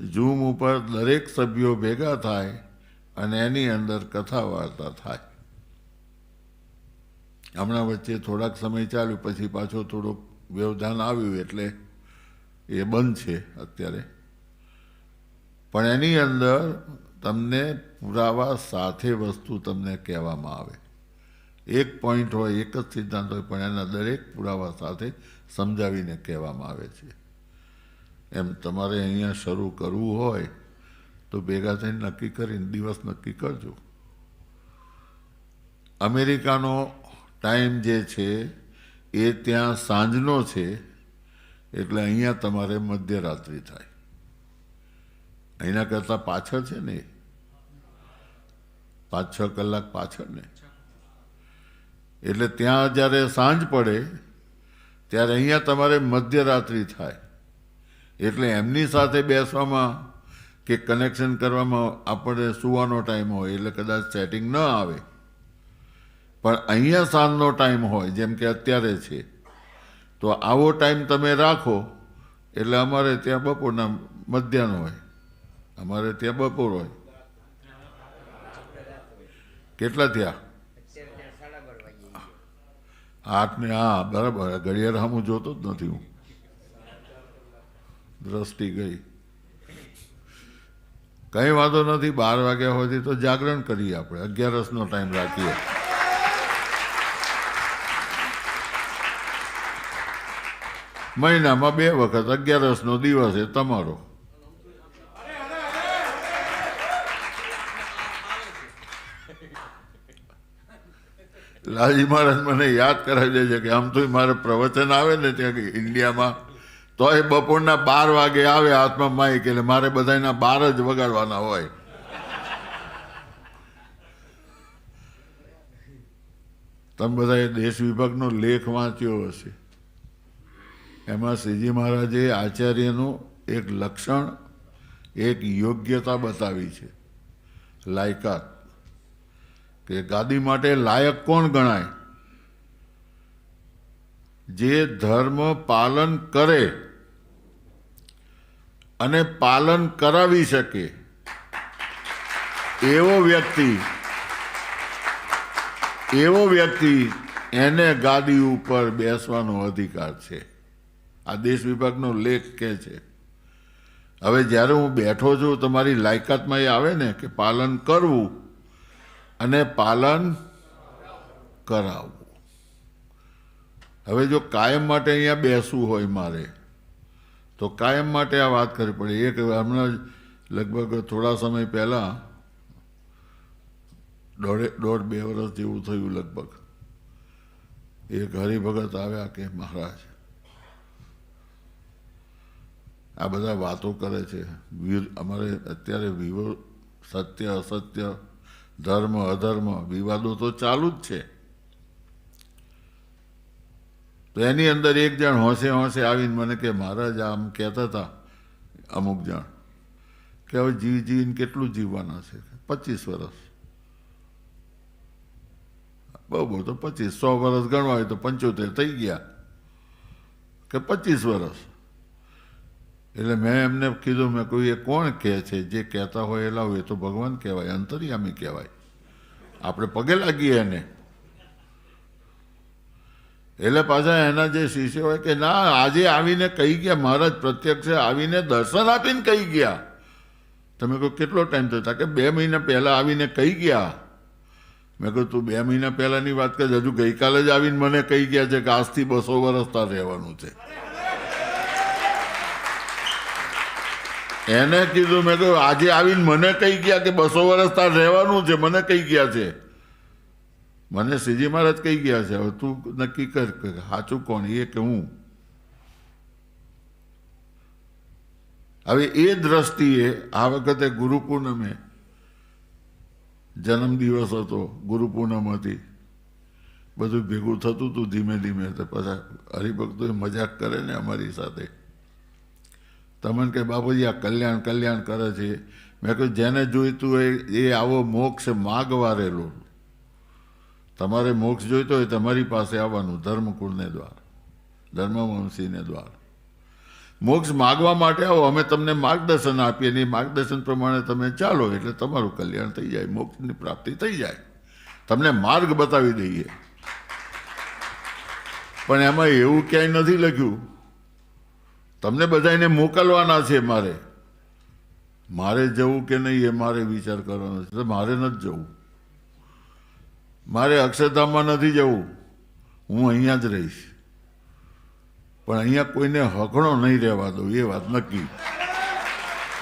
ઝૂમ ઉપર દરેક સભ્યો ભેગા થાય અને એની અંદર કથા વાર્તા થાય. હમણાં વચ્ચે થોડાક સમય ચાલ્યું, પછી પાછો થોડુંક વ્યવધાન આવ્યું એટલે એ બંધ છે અત્યારે. પણ એની અંદર તમને પુરાવા સાથે વસ્તુ તમને કહેવામાં આવે. એક પોઈન્ટ હોય, એક જ સિદ્ધાંત હોય, પણ એના દરેક પુરાવા સાથે સમજાવીને કહેવામાં આવે છે. એમ તમારે અહીંયા શરૂ કરવું હોય તો ભેગા થઈને નક્કી કરીને દિવસ નક્કી કરજો. અમેરિકાનો ટાઈમ જે છે એ ત્યાં સાંજનો છે, એટલે અહીંયા તમારે મધ્યરાત્રિ થાય. અહીંના કરતાં પાછળ છે ને, 5-6 કલાક પાછળ ને. એટલે ત્યાં જ્યારે સાંજ પડે ત્યારે અહીંયા તમારે મધ્યરાત્રિ થાય. એટલે એમની સાથે બેસવામાં કે કનેક્શન કરવામાં આપણે સુવાનો ટાઈમ હોય એટલે કદાચ સેટિંગ ન આવે. પણ અહીંયા સાંજનો ટાઈમ હોય, જેમ કે અત્યારે છે, તો આવો ટાઈમ તમે રાખો એટલે અમારે ત્યાં બપોરના મધ્યાહન હોય, અમારે ત્યાં બપોર હોય. કેટલા થયા? 8 ને હા બરાબર. ઘડિયાળ હું જોતો જ નથી, હું દ્રષ્ટિ ગઈ. કંઈ વાંધો નથી, 12 વાગ્યા સુધી તો જાગરણ કરીએ આપણે, 11:30નો ટાઈમ રાખીએ. મહિનામાં 2 વખત 11:30નો દિવસ એ તમારો. લાલજી મહારાજ મને યાદ કરાવી દે છે કે આમ તો મારે પ્રવચન આવે ને ત્યાં ઇન્ડિયામાં, તો એ બપોરના 12 વાગે આવે હાથમાં માઇક, એટલે મારે બધાના 12 જ વગાડવાના હોય. તમે બધાએ દેશ વિભાગનો લેખ વાંચ્યો હશે. એમાં શ્રીજી મહારાજે આચાર્યનું એક લક્ષણ, એક યોગ્યતા બતાવી છે, લાયકાત. કે ગાદી માટે લાયક કોણ ગણાય? જે ધર્મ પાલન કરે અને પાલન કરાવી શકે એવો વ્યક્તિ એને ગાદી ઉપર બેસવાનો અધિકાર છે. આ દેશ વિભાગનો લેખ કહે છે. હવે જ્યારે હું બેઠો છું, તમારી લાયકાતમાં એ આવે ને કે પાલન કરવું અને પાલન કરાવવું. હવે જો કાયમ માટે અહીંયા બેસવું હોય મારે, તો કાયમ માટે આ વાત કરવી પડે. એક હમણાં લગભગ થોડા સમય પહેલાં, 1.5-2 વર્ષ જેવું થયું લગભગ, એક હરિભગત આવ્યા કે મહારાજ આ બધા વાતો કરે છે, અમારે અત્યારે સત્ય અસત્ય, ધર્મ અધર્મ વિવાદો તો ચાલુ જ છે. તો એની અંદર એક જણ હોંશે આવીને મને કે મહારાજ આમ કહેતા હતા અમુક જણ કે હવે જીવીને કેટલું જીવવાના છે? 25 વર્ષ. બહુ તો 25, 100 વર્ષ ગણવા હોય તો 75 થઈ ગયા કે 25 વર્ષ. એટલે મેં એમને કીધું, મેં કોઈ એ કોણ કહે છે? જે કહેતા હોય એ લાવું, એ તો ભગવાન કહેવાય, અંતર્યામી કહેવાય. આપણે પગે લાગીએ એને. એટલે પાછા એના જે શિષ્ય હોય કે ના, આજે આવીને કહી ગયા મહારાજ, પ્રત્યક્ષ આવીને દર્શન આપીને કહી ગયા. તમે કહો કેટલો ટાઈમ થયો? કે 2 મહિના પહેલાં આવીને કહી ગયા. મેં કહ્યું તું 2 મહિના પહેલાંની વાત કરે, હજુ ગઈકાલે જ આવીને મને કહી ગયા છે કે આજથી 200 વર્ષ તાર રહેવાનું છે. એને કીધું, મેં કહ્યું આજે આવીને મને કહી ગયા કે 200 વર્ષ તાર રહેવાનું છે, મને કહી ગયા છે. મને શ્રીજી મહારાજ કહી ગયા છે. હવે તું નક્કી કર કે સાચું કોણ, એ કે હું. હવે એ દ્રષ્ટિએ આ વખતે ગુરુ પૂનમે જન્મદિવસ હતો, ગુરુ પૂનમ હતી, બધું ભેગું થતું હતું ધીમે ધીમે. તો પાછા હરિભક્તો મજાક કરે ને અમારી સાથે, તમને કે બાપુજી આ કલ્યાણ કરે છે. મેં કહ્યું જેને જોઈતું હોય એ આવો મોક્ષ માગવા રહેલો. તમારે મોક્ષ જોઈતો હોય તમારી પાસે આવવાનું, ધર્મકુળને દ્વાર, ધર્મવંશીને દ્વાર. મોક્ષ માગવા માટે આવો, અમે તમને માર્ગદર્શન આપીએ ને એ માર્ગદર્શન પ્રમાણે તમે ચાલો એટલે તમારું કલ્યાણ થઈ જાય, મોક્ષની પ્રાપ્તિ થઈ જાય. તમને માર્ગ બતાવી દઈએ. પણ એમાં એવું ક્યાંય નથી લખ્યું તમને બધાને મોકલવાના છે. મારે જવું કે નહીં એ મારે વિચાર કરવાનો છે. મારે નથી જવું, મારે અક્ષરધામમાં નથી જવું, હું અહીંયા જ રહીશ. પણ અહીંયા કોઈને હકણો નહીં રહેવા દઉં, એ વાત નક્કી.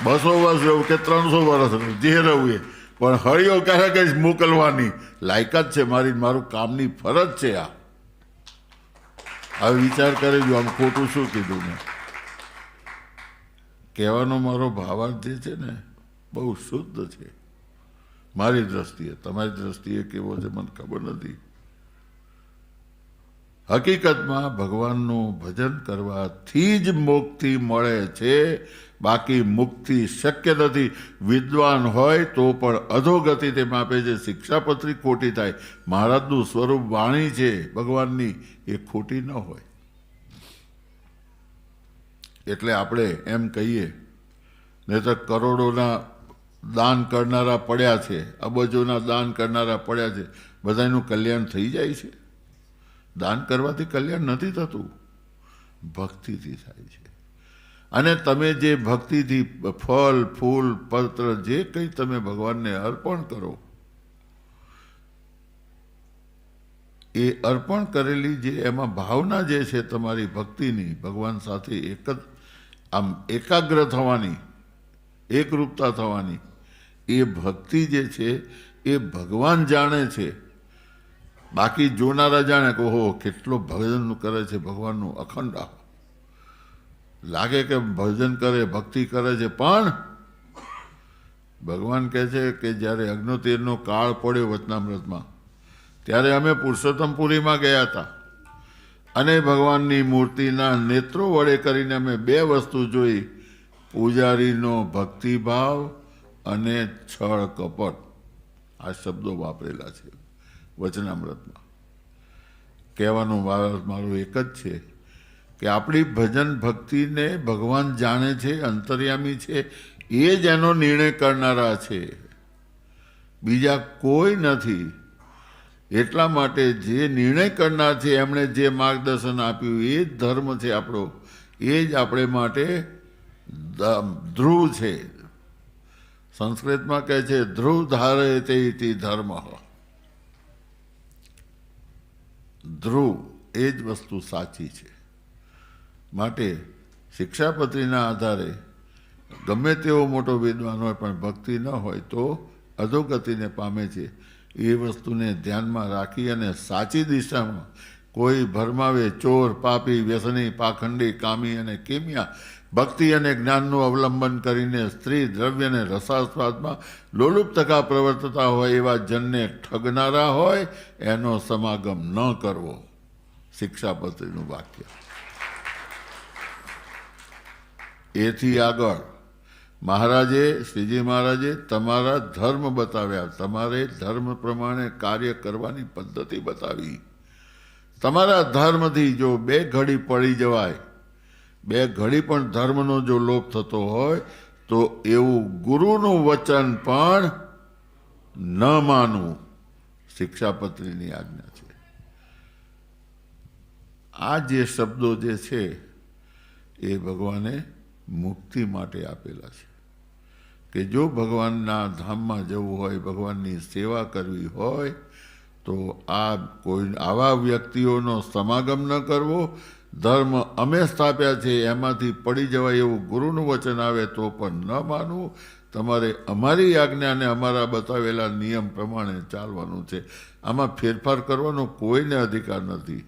200 વર્ષ રહું કે 300 વર્ષ રહું, જે રહું એ, પણ હળીઓ ક્યારે કહીશ મોકલવાની લાયકાત છે મારી, મારું કામની ફરજ છે આ. હવે વિચાર કરી જો આમ ખોટું શું કીધું મેં. કહેવાનો મારો ભાવાર્થ જે છે ને બહુ શુદ્ધ છે મારી દ્રષ્ટિએ. તમારી દ્રષ્ટિએ કેવો છે મને ખબર નથી. હકીકતમાં ભગવાનનું ભજન કરવાથી જ મુક્તિ મળે છે, બાકી મુક્તિ શક્ય નથી. વિદ્વાન હોય તો પણ અધોગતિ તેમ આપે છે. શિક્ષાપત્રી ખોટી થાય. મહારાજનું સ્વરૂપ વાણી છે ભગવાનની, એ ખોટી ન હોય. એટલે આપણે એમ કહીએ, નહીં તો કરોડોના દાન કરનારા પડ્યા છે, અબજોના દાન કરનારા પડ્યા છે, બધાનું કલ્યાણ થઈ જાય છે? દાન કરવાથી કલ્યાણ નથી થતું, ભક્તિથી થાય છે. અને તમે જે ભક્તિથી ફળ ફૂલ પત્ર જે કંઈ તમે ભગવાનને અર્પણ કરો, એ અર્પણ કરેલી જે એમાં ભાવના જે છે તમારી ભક્તિની, ભગવાન સાથે એક જ આમ એકાગ્ર થવાની, એકરૂપતા થવાની, એ ભક્તિ જે છે એ ભગવાન જાણે છે. બાકી જોનારા જાણે કે ઓહો કેટલો ભજન કરે છે ભગવાનનું, અખંડ લાગે કે ભજન કરે ભક્તિ કરે છે. પણ ભગવાન કહે છે કે જ્યારે અગ્નિતેરનો કાળ પડ્યો વચનામૃતમાં, ત્યારે અમે પુરુષોત્તમપુરીમાં ગયા હતા અને ભગવાનની મૂર્તિના નેત્રો વડે કરીને અમે બે વસ્તુ જોઈ, પૂજારીનો ભક્તિભાવ અને છળ કપટ. આ શબ્દો વાપરેલા છે વચનામૃતમાં. કહેવાનું મારું એક જ છે કે આપણી ભજન ભક્તિને ભગવાન જાણે છે, અંતર્યામી છે, એ જ એનો નિર્ણય કરનારા છે, બીજા કોઈ નથી. એટલા માટે જે નિર્ણય કરનાર છે, એમણે જે માર્ગદર્શન આપ્યું એ જ ધર્મ છે આપણો, એ જ આપણે માટે ધ્રુવ છે. સંસ્કૃતમાં કહે છે ધ્રુવ ધારે તે ઇતિ ધર્મ. ધ્રુવ એ જ વસ્તુ સાચી છે. માટે શિક્ષાપત્રીના આધારે ગમે તેવો મોટો વિદ્વાન હોય પણ ભક્તિ ન હોય તો અધોગતિને પામે છે. એ વસ્તુને ધ્યાનમાં રાખી અને સાચી દિશામાં કોઈ ભરમાવે, ચોર, પાપી, વ્યસની, પાખંડી, કામી અને કેમિયા ભક્તિ અને જ્ઞાનનું અવલંબન કરીને સ્ત્રી દ્રવ્ય અને રસાસ્વાદમાં લોલુપતકા પ્રવર્તતા હોય એવા જનને ઠગનારા હોય એનો સમાગમ ન કરવો. શિક્ષાપત્રીનું વાક્ય. એથી આગળ મહારાજે, શ્રીજી મહારાજે તમારા ધર્મ બતાવ્યા, તમારે ધર્મ પ્રમાણે કાર્ય કરવાની પદ્ધતિ બતાવી. તમારા ધર્મથી જો બે ઘડી પડી જવાય, બે ઘડી પણ ધર્મનો જો લોપ થતો હોય તો એવું ગુરુનું વચન પણ ન માનવું. શિક્ષાપત્રીની આજ્ઞા છે. આ જે શબ્દો જે છે એ ભગવાને મુક્તિ માટે આપેલા છે કે જો ભગવાનના ધામમાં જવું હોય, ભગવાનની સેવા કરવી હોય તો આ કોઈ આવા વ્યક્તિઓનો સમાગમ ન કરવો. ધર્મ અમે સ્થાપ્યા છે એમાંથી પડી જવાય એવું ગુરુનું વચન આવે તો પણ ન માનવું. તમારે અમારી આજ્ઞાને અમારા બતાવેલા નિયમ પ્રમાણે ચાલવાનું છે. આમાં ફેરફાર કરવાનો કોઈને અધિકાર નથી.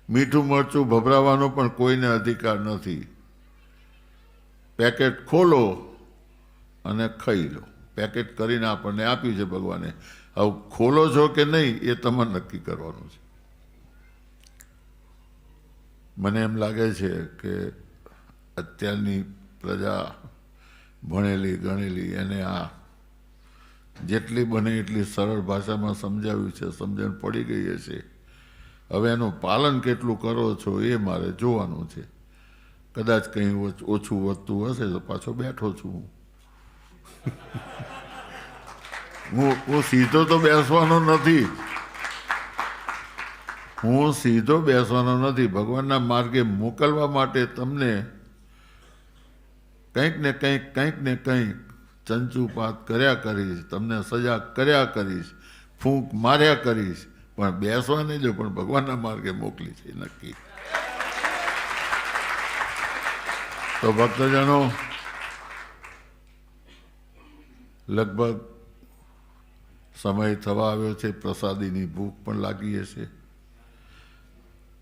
મીઠું મરચું ભભરાવાનો પણ કોઈને અધિકાર નથી. પેકેટ ખોલો અને ખાઈ લો. પેકેટ કરીને આપણને આપ્યું છે ભગવાને. હવે ખોલો છો કે નહીં એ તમારે નક્કી કરવાનું છે. મને એમ લાગે છે કે અત્યારની પ્રજા ભણેલી ગણેલી એને આ જેટલી બને એટલી સરળ ભાષામાં સમજાવ્યું છે, સમજણ પડી ગઈ હશે. હવે એનું પાલન કેટલું કરો છો એ મારે જોવાનું છે. કદાચ કંઈ ઓછું વધતું હશે તો પાછો બેઠો છું. હું સીધો તો બેસવાનો નથી. હું સીધો બેસવાનો નથી. ભગવાનના માર્ગે મોકલવા માટે તમને કંઈક ને કંઈક ચંચુપાત કર્યા કરીશ, તમને સજા કર્યા કરીશ, ફૂંક માર્યા કરીશ, પણ બેસવા નહીં જો, પણ ભગવાનના માર્ગે મોકલી છે નક્કી. તો ભક્તજનો, લગભગ સમય થવા આવ્યો છે. પ્રસાદીની ભૂખ પણ લાગી હશે.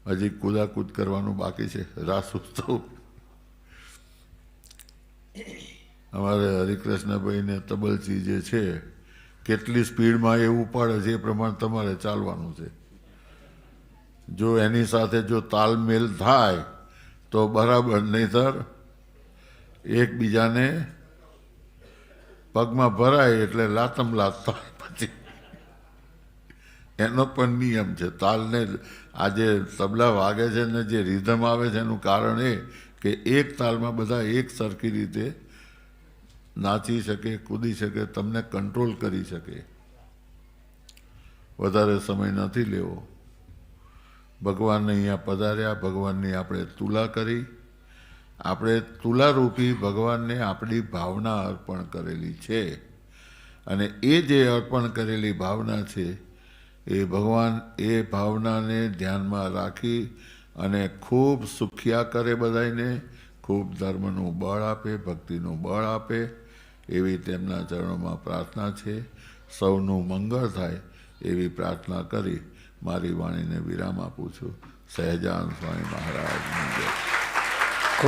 હજી કૂદાકૂદ કરવાનું બાકી છે. રાસ ઉત્સવ અમારે હરિકૃષ્ણભાઈ ને તબલજી જે છે કેટલી સ્પીડમાં એ ઉપાડે છે એ પ્રમાણે તમારે ચાલવાનું છે. જો એની સાથે જો તાલમેલ થાય તો બરાબર, નહીંતર એકબીજાને પગમાં ભરાય એટલે લાતમ લાતતા પછી એનો પણ નિયમ છે. તાલને આજે તબલા વાગે છે ને જે રિધમ આવે છે એનું કારણ એ કે એક તાલમાં બધા એક સરખી રીતે નાચી શકે, કૂદી શકે, તમને કંટ્રોલ કરી શકે. વધારે સમય નથી લેવો. ભગવાન અહીંયા પધાર્યા, ભગવાનની આપણે તુલા કરી. આપણે તુલારૂપી ભગવાનને આપણી ભાવના અર્પણ કરેલી છે અને એ જે અર્પણ કરેલી ભાવના છે એ ભગવાન એ ભાવનાને ધ્યાનમાં રાખી અને ખૂબ સુખિયા કરે, બધાને ખૂબ ધર્મનું બળ આપે, ભક્તિનું બળ આપે એવી તેમના ચરણોમાં પ્રાર્થના છે. સૌનું મંગળ થાય એવી પ્રાર્થના કરી મારી વાણીને વિરામ આપું છું. સહજાનંદ સ્વામી મહારાજની જય.